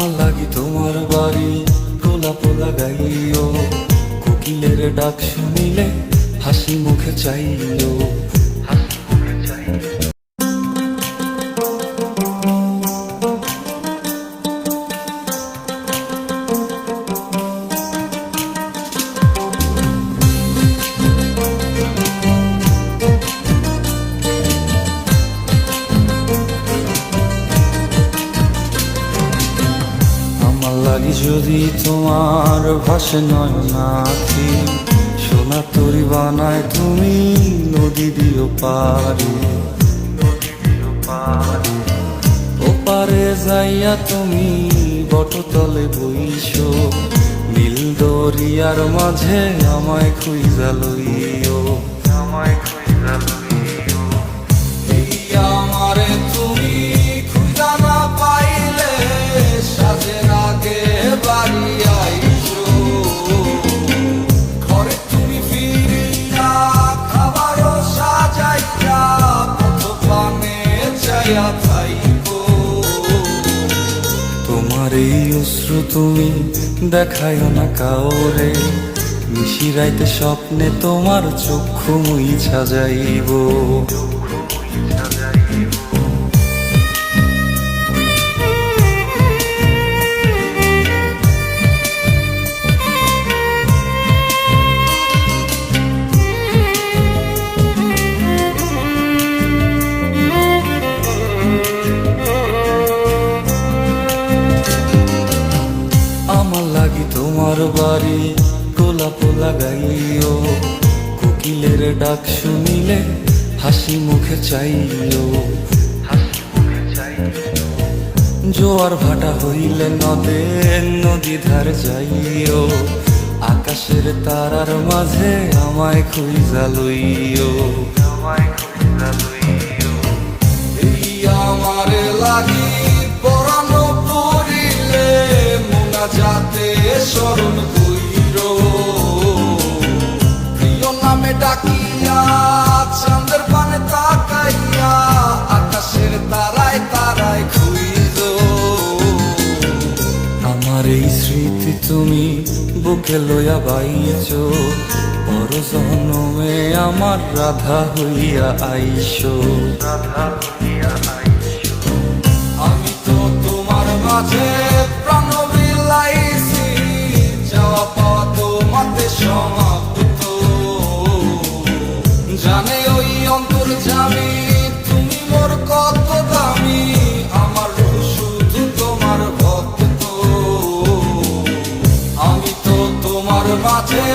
আমার লাগি তোমার বাড়ি গোলাপ লাগাইও, কোকিলের ডাক শুনিলে হাসি মুখে চাইও। আমার লাগি যদি তোমার ভাসে নয়নাথি, সোনা তরি বানায় তুমি নদী দিও পারি। ওপারে যাইয়া তুমি বটতলে বইসো, নীল দরিয়ার মাঝে আমায় খুঁজা লইও, আমায় খুঁজা লইও। এই আমারে তুমি খুঁজা না পাইলে সাজের আগে বাড়ি আইসো, ঘরে তুমি ফিরিয়া খাবারও সাজাইয়া পথ পানে চাইয়া থাইকো। তোমার এই অশ্রু তুমি দেখায়ও না কাউরে, নিশিরাইতে স্বপ্নে তোমার চক্ষু মুইছা যাইব। আমার লাগি তোমার বাড়ি গোলাপ লাগাইও, কোকিলের ডাক শুনিলে হাসি মুখে চাইও। জোয়ার ভাটা হইলে নদে নদী ধার যাইও, আকাশের তারার মাঝে আমায় খুঁজা লইও, আমায় খুঁজা লইও। এই আমারে লাগি পরানো পড়িলে যাতে স্মরণ কইরো, প্রিয় নামে ডাকিয়া চাঁদের পানে তাকাইয়া আকাশের তারায় তারায় খুঁজো। আমার এই স্মৃতি তুমি বুকে লইয়া বাইছো, পর জন্মে আমার রাধা হইয়া আইসো, রাধা হইয়া আইসো। আমি তো তোমার মাঝে প্রাণ বিলাইছি, যাওয়া পাওয়া তোমাতে সমাপ্ত। জানে ওই অন্তর্যামী তুমি মোর কত দামি, আমার শুধু তোমার ভক্ত। আমি তো তোমার মাঝে